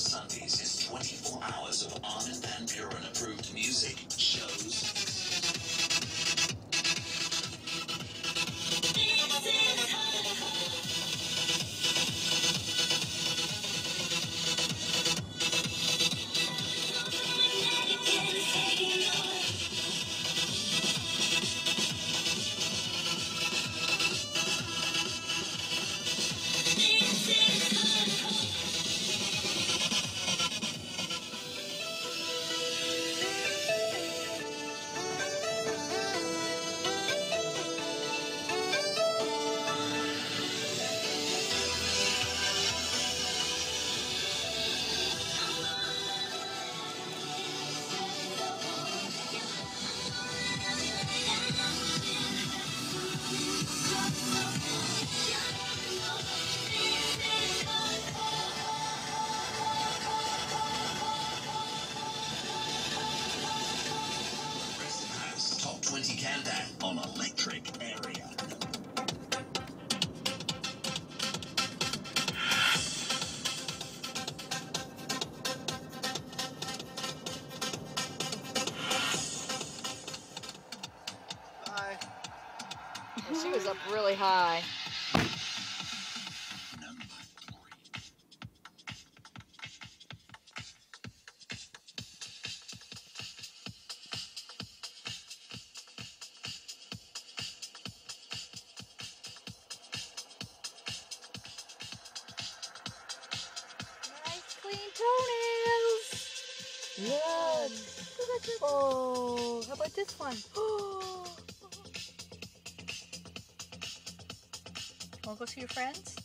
Sundays is 24 hours of Armin van Buren approved music, shows. Top 20 countdown on Electric Area. Bye. She was up really high. Clean toenails. Look. Oh, how about this one? Oh. Want to go see your friends?